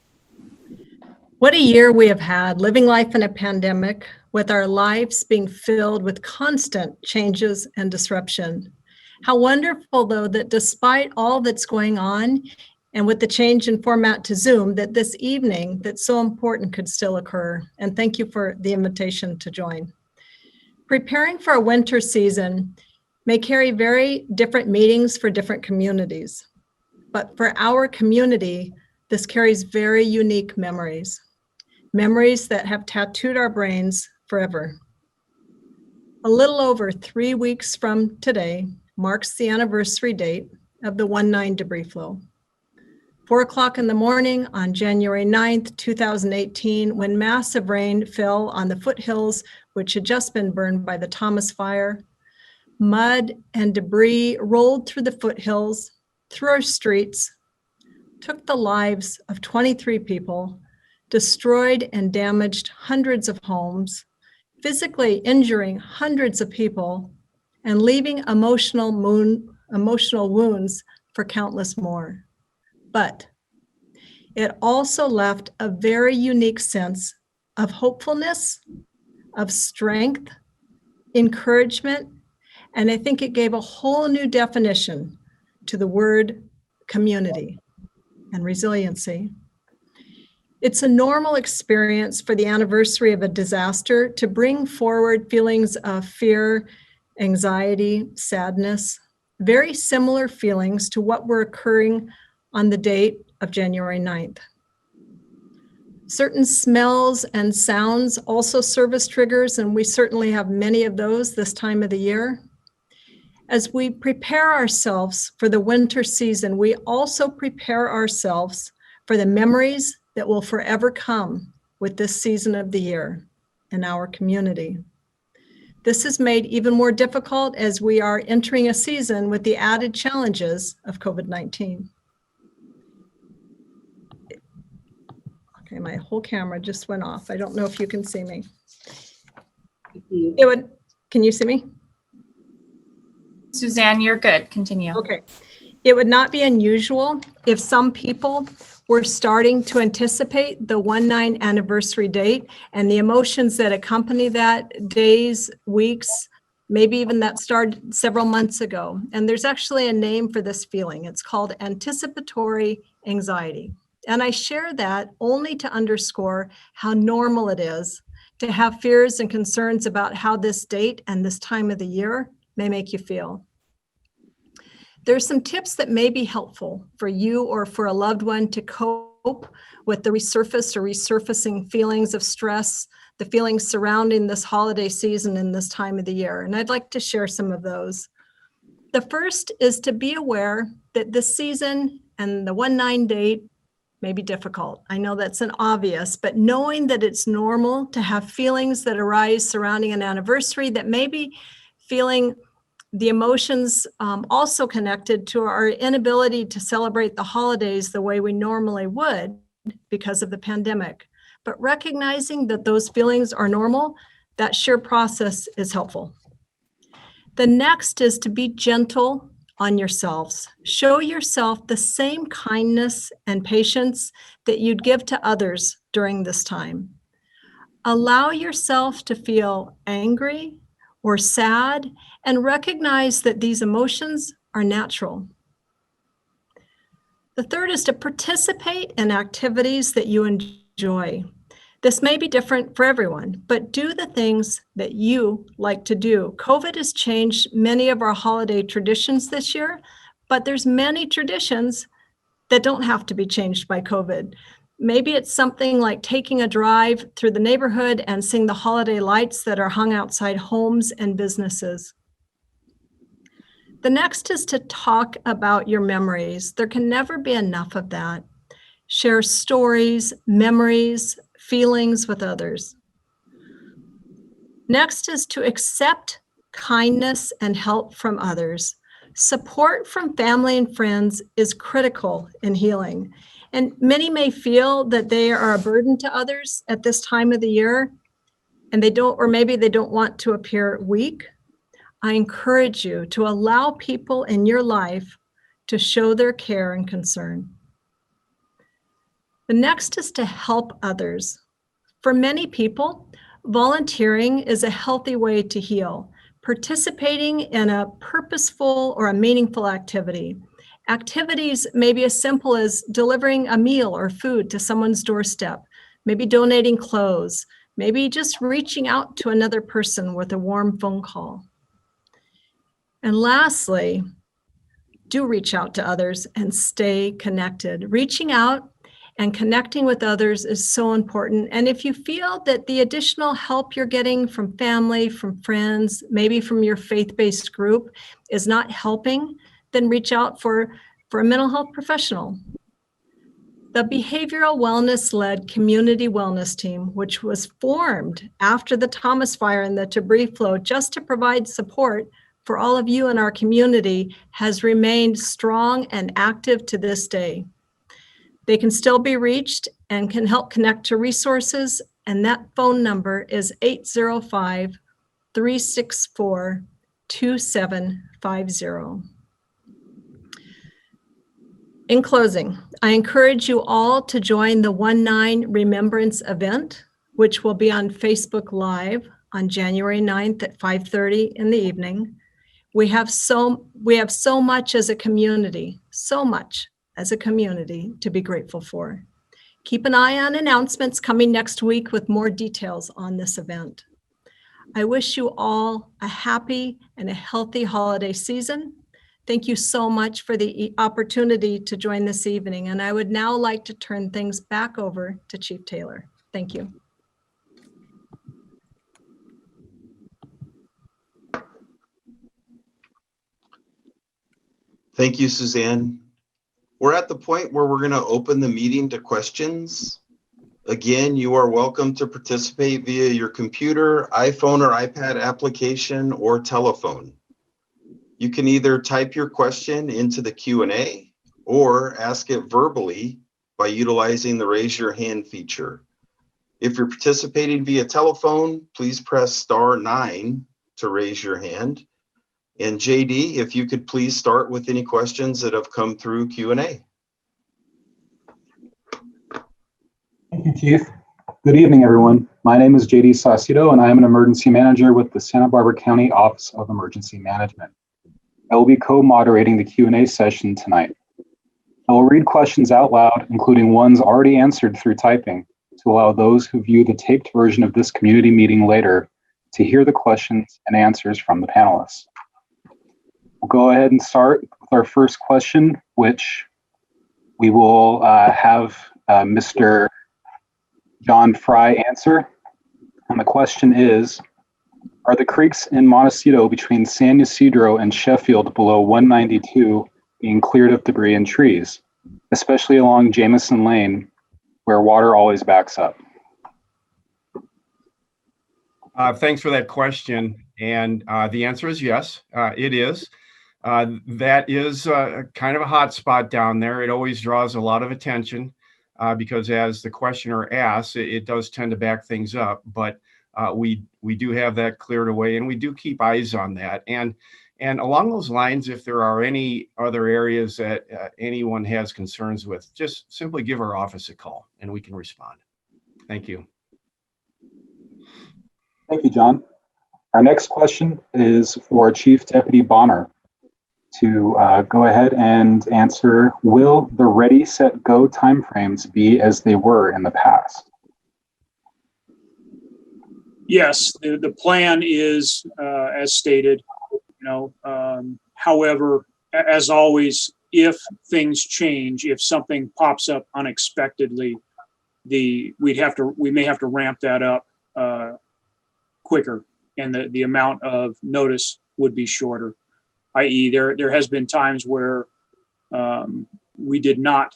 What a year we have had, living life in a pandemic, with our lives being filled with constant changes and disruption. How wonderful, though, that despite all that's going on, and with the change in format to Zoom, that this evening that's so important could still occur. And thank you for the invitation to join. Preparing for a winter season may carry very different meanings for different communities. But for our community, this carries very unique memories that have tattooed our brains forever. A little over 3 weeks from today marks the anniversary date of the 1/9 debris flow. 4 o'clock in the morning on January 9th, 2018, when massive rain fell on the foothills, which had just been burned by the Thomas Fire. Mud and debris rolled through the foothills, through our streets, took the lives of 23 people, destroyed and damaged hundreds of homes, physically injuring hundreds of people, and leaving emotional wounds for countless more. But it also left a very unique sense of hopefulness, of strength, encouragement, and I think it gave a whole new definition to the word community and resiliency. It's a normal experience for the anniversary of a disaster to bring forward feelings of fear, anxiety, sadness, very similar feelings to what were occurring on the date of January 9th. Certain smells and sounds also serve as triggers, and we certainly have many of those this time of the year. As we prepare ourselves for the winter season, we also prepare ourselves for the memories that will forever come with this season of the year in our community. This is made even more difficult as we are entering a season with the added challenges of COVID-19. Okay, my whole camera just went off. I don't know if you can see me. Can you see me? Suzanne, you're good. Continue. Okay. It would not be unusual if some people were starting to anticipate the 1/9 anniversary date and the emotions that accompany that, days, weeks, maybe even that started several months ago. And there's actually a name for this feeling. It's called anticipatory anxiety. And I share that only to underscore how normal it is to have fears and concerns about how this date and this time of the year may make you feel. There's some tips that may be helpful for you or for a loved one to cope with the resurfaced or resurfacing feelings of stress, the feelings surrounding this holiday season and this time of the year. And I'd like to share some of those. The first is to be aware that this season and the 1/9 date may be difficult. I know that's an obvious, but knowing that it's normal to have feelings that arise surrounding an anniversary, that may be feeling the emotions also connected to our inability to celebrate the holidays the way we normally would because of the pandemic. But recognizing that those feelings are normal, that sheer process is helpful. The next is to be gentle on yourselves. Show yourself the same kindness and patience that you'd give to others during this time. Allow yourself to feel angry or sad, and recognize that these emotions are natural. The third is to participate in activities that you enjoy. This may be different for everyone, but do the things that you like to do. COVID has changed many of our holiday traditions this year, but there's many traditions that don't have to be changed by COVID. Maybe it's something like taking a drive through the neighborhood and seeing the holiday lights that are hung outside homes and businesses. The next is to talk about your memories. There can never be enough of that. Share stories, memories, feelings with others. Next is to accept kindness and help from others. Support from family and friends is critical in healing. And many may feel that they are a burden to others at this time of the year, and they don't, or maybe they don't want to appear weak. I encourage you to allow people in your life to show their care and concern. The next is to help others. For many people, volunteering is a healthy way to heal. Participating in a purposeful or a meaningful activity. Activities may be as simple as delivering a meal or food to someone's doorstep, maybe donating clothes, maybe just reaching out to another person with a warm phone call. And lastly, do reach out to others and stay connected. Reaching out and connecting with others is so important. And if you feel that the additional help you're getting from family, from friends, maybe from your faith-based group is not helping, then reach out for a mental health professional. The behavioral wellness-led community wellness team, which was formed after the Thomas Fire and the debris flow just to provide support for all of you in our community, has remained strong and active to this day. They can still be reached and can help connect to resources, and that phone number is 805-364-2750. In closing, I encourage you all to join the 1/9 Remembrance event, which will be on Facebook Live on January 9th at 5:30 in the evening. We have so much as a community, so much as a community to be grateful for. Keep an eye on announcements coming next week with more details on this event. I wish you all a happy and a healthy holiday season. Thank you so much for the opportunity to join this evening. And I would now like to turn things back over to Chief Taylor. Thank you. Thank you, Suzanne. We're at the point where we're going to open the meeting to questions. Again, you are welcome to participate via your computer, iPhone or iPad application, or telephone. You can either type your question into the Q&A or ask it verbally by utilizing the raise your hand feature. If you're participating via telephone, please press *9 to raise your hand. And JD, if you could please start with any questions that have come through Q&A. Thank you, Chief. Good evening, everyone. My name is JD Saucedo, and I am an emergency manager with the Santa Barbara County Office of Emergency Management. I will be co-moderating the Q&A session tonight. I will read questions out loud, including ones already answered through typing, to allow those who view the taped version of this community meeting later to hear the questions and answers from the panelists. We'll go ahead and start with our first question, which we will have Mr. John Fry answer. And the question is, are the creeks in Montecito between San Ysidro and Sheffield below 192 being cleared of debris and trees, especially along Jamison Lane, where water always backs up? Thanks for that question. And the answer is yes, it is. That is kind of a hot spot down there. It always draws a lot of attention because as the questioner asks, it does tend to back things up. But we do have that cleared away, and we do keep eyes on that. And along those lines, if there are any other areas that anyone has concerns with, just simply give our office a call and we can respond. Thank you. Thank you, John. Our next question is for Chief Deputy Bonner to go ahead and answer, will the ready, set, go timeframes be as they were in the past? Yes, the plan is as stated. However, as always, if things change, if something pops up unexpectedly, we may have to ramp that up quicker, and the amount of notice would be shorter. I.e., there has been times where we did not,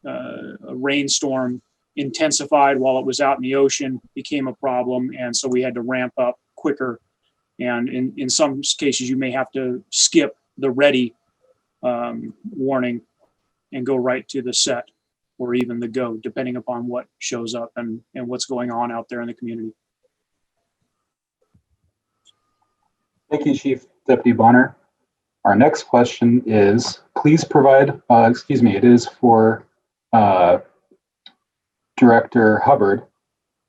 a rainstorm intensified while it was out in the ocean, became a problem, and so we had to ramp up quicker. And in some cases, you may have to skip the ready warning and go right to the set or even the go, depending upon what shows up and what's going on out there in the community. Thank you, Chief Deputy Bonner. Our next question is, please provide, it is for Director Hubbard.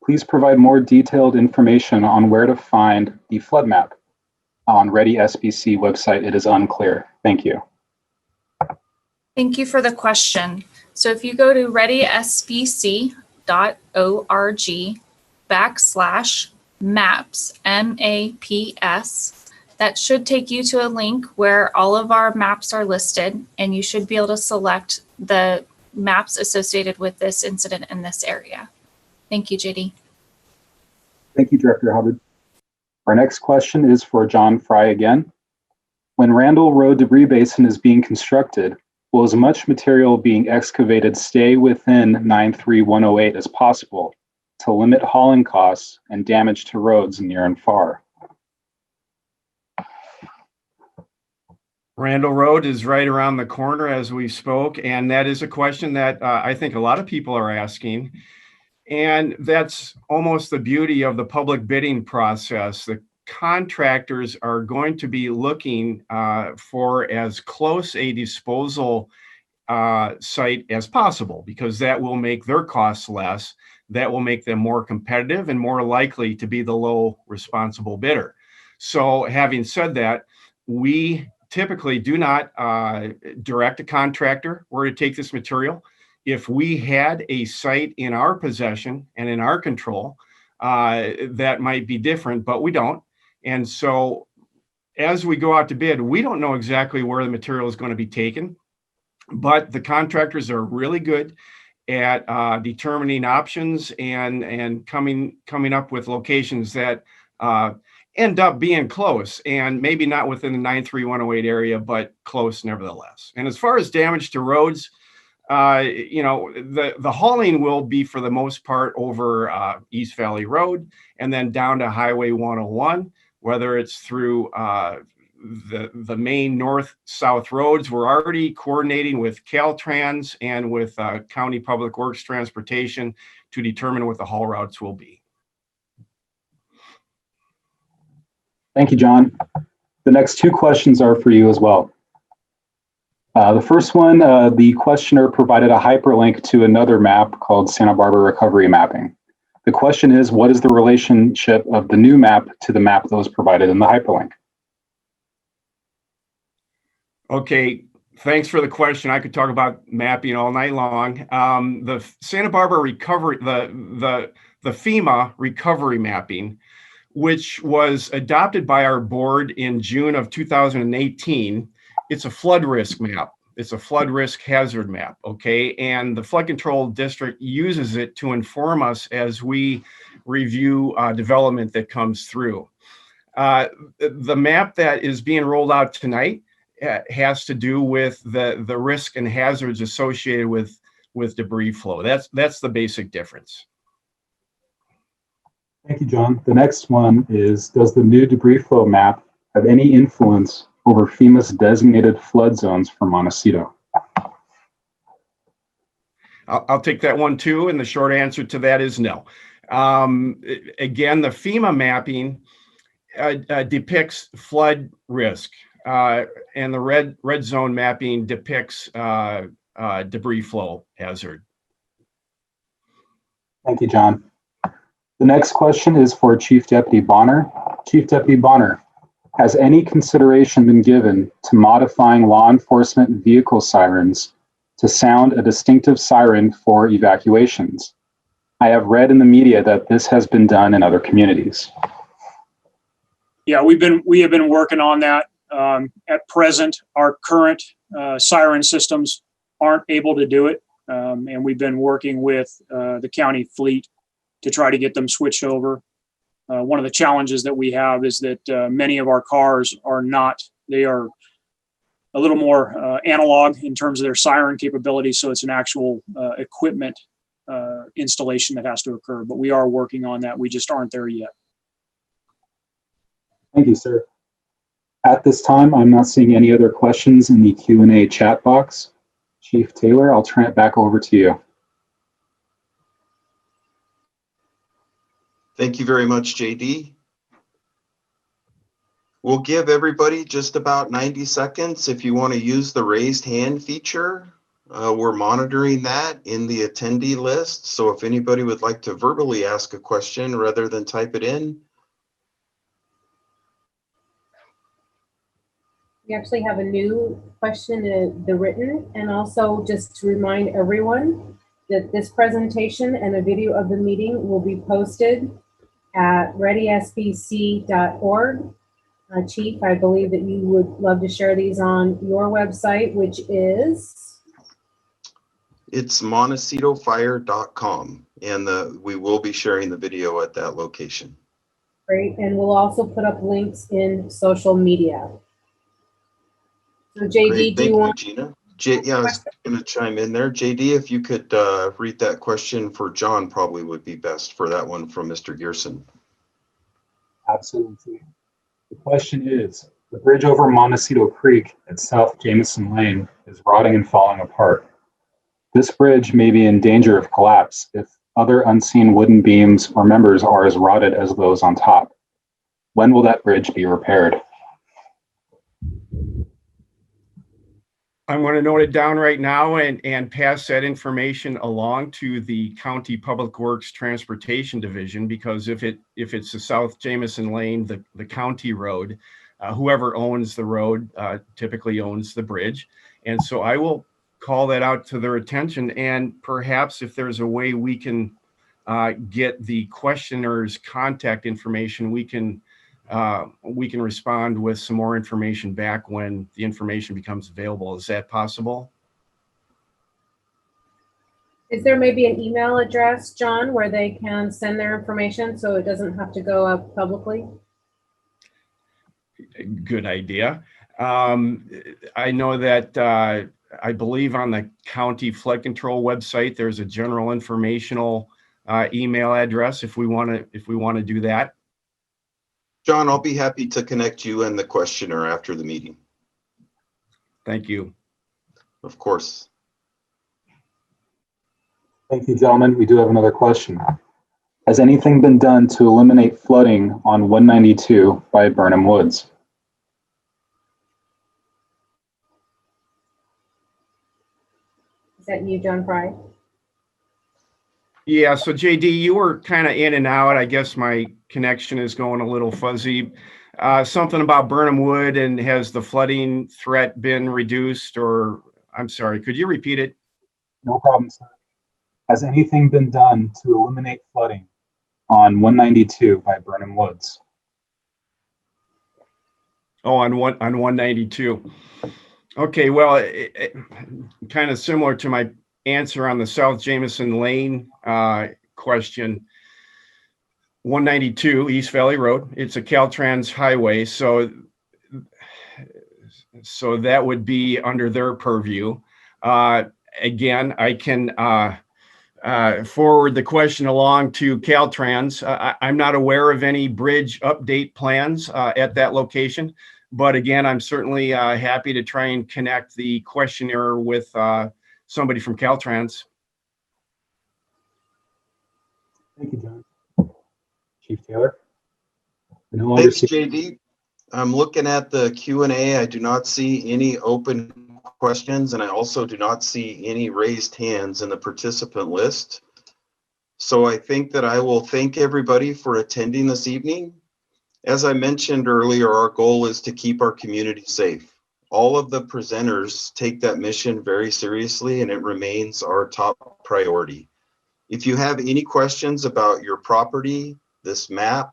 Please provide more detailed information on where to find the flood map. On Ready SBC website, it is unclear. Thank you. Thank you for the question. So if you go to readysbc.org/maps, MAPS, that should take you to a link where all of our maps are listed, and you should be able to select the maps associated with this incident in this area. Thank you, JD. Thank you, Director Hubbard. Our next question is for John Fry again. When Randall Road debris basin is being constructed, will as much material being excavated stay within 93108 as possible to limit hauling costs and damage to roads near and far? Randall Road is right around the corner as we spoke, and that is a question that I think a lot of people are asking. And that's almost the beauty of the public bidding process. The contractors are going to be looking for as close a disposal site as possible, because that will make their costs less. That will make them more competitive and more likely to be the low responsible bidder. So having said that, we typically do not direct a contractor where to take this material. If we had a site in our possession and in our control, that might be different, but we don't. And so as we go out to bid, we don't know exactly where the material is going to be taken, but the contractors are really good at determining options and coming up with locations that end up being close, and maybe not within the 93108 area, but close nevertheless. And as far as damage to roads, the hauling will be for the most part over East Valley Road and then down to Highway 101, whether it's through the main north-south roads. We're already coordinating with Caltrans and with County Public Works Transportation to determine what the haul routes will be. Thank you, John. The next two questions are for you as well. The first one, the questioner provided a hyperlink to another map called Santa Barbara Recovery Mapping. The question is, what is the relationship of the new map to the map that was provided in the hyperlink? Okay, thanks for the question. I could talk about mapping all night long. The Santa Barbara recovery, the FEMA recovery mapping, which was adopted by our board in June of 2018. It's a flood risk map. It's a flood risk hazard map, okay? And the flood control district uses it to inform us as we review development that comes through. The map that is being rolled out tonight has to do with the risk and hazards associated with debris flow. That's the basic difference. Thank you, John. The next one is, does the new debris flow map have any influence over FEMA's designated flood zones for Montecito? I'll take that one too, and the short answer to that is no. Again, the FEMA mapping depicts flood risk, and the red zone mapping depicts debris flow hazard. Thank you, John. The next question is for Chief Deputy Bonner. Chief Deputy Bonner, has any consideration been given to modifying law enforcement vehicle sirens to sound a distinctive siren for evacuations? I have read in the media that this has been done in other communities. Yeah, we have been working on that. At present, our current siren systems aren't able to do it, and we've been working with the county fleet to try to get them switched over. One of the challenges that we have is that many of our cars are not, they are a little more analog in terms of their siren capability. So it's an actual equipment installation that has to occur, but we are working on that. We just aren't there yet. Thank you, sir. At this time, I'm not seeing any other questions in the Q&A chat box. Chief Taylor, I'll turn it back over to you. Thank you very much, JD. We'll give everybody just about 90 seconds if you want to use the raised hand feature. We're monitoring that in the attendee list. So if anybody would like to verbally ask a question rather than type it in. We actually have a new question in the written, and also just to remind everyone that this presentation and a video of the meeting will be posted at readysbc.org. Chief, I believe that you would love to share these on your website, which is? It's montecitofire.com, and we will be sharing the video at that location. Great, and we'll also put up links in social media. So JD, Great. do you want? Gina. Yeah, I was going to chime in there. JD, if you could read that question for John, probably would be best for that one from Mr. Gearson. Absolutely. The question is, the bridge over Montecito Creek at South Jamison Lane is rotting and falling apart. This bridge may be in danger of collapse if other unseen wooden beams or members are as rotted as those on top. When will that bridge be repaired? I'm going to note it down right now and pass that information along to the County Public Works Transportation Division, because if it's the South Jamison Lane, the county road, whoever owns the road typically owns the bridge. And so I will call that out to their attention, and perhaps if there's a way we can get the questioner's contact information, we can respond with some more information back when the information becomes available. Is that possible? Is there maybe an email address, John, where they can send their information so it doesn't have to go up publicly? Good idea. I know that I believe on the county flood control website, there's a general informational email address if we want to do that. John, I'll be happy to connect you and the questioner after the meeting. Thank you. Of course. Thank you, gentlemen. We do have another question. Has anything been done to eliminate flooding on 192 by Burnham Woods? that you, John Fry? Yeah, so JD, you were kind of in and out. I guess my connection is going a little fuzzy. Something about Burnham Wood, and has the flooding threat been reduced, or I'm sorry, could you repeat it? No problem, sir. Has anything been done to eliminate flooding on 192 by Burnham Woods? Oh, on 192. Okay, well, kind of similar to my answer on the South Jamison Lane question. 192 East Valley Road. It's a Caltrans highway, so that would be under their purview. Again, I can forward the question along to Caltrans. I'm not aware of any bridge update plans at that location, but again, I'm certainly happy to try and connect the questioner with somebody from Caltrans. Thank you, John. Chief Taylor? No longer Thanks, JD. I'm looking at the Q&A. I do not see any open questions, and I also do not see any raised hands in the participant list. So I think that I will thank everybody for attending this evening. As I mentioned earlier, our goal is to keep our community safe. All of the presenters take that mission very seriously, and it remains our top priority. If you have any questions about your property, this map,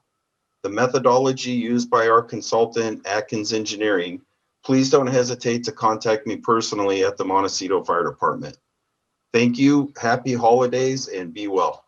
the methodology used by our consultant, Atkins Engineering, please don't hesitate to contact me personally at the Montecito Fire Department. Thank you, happy holidays, and be well.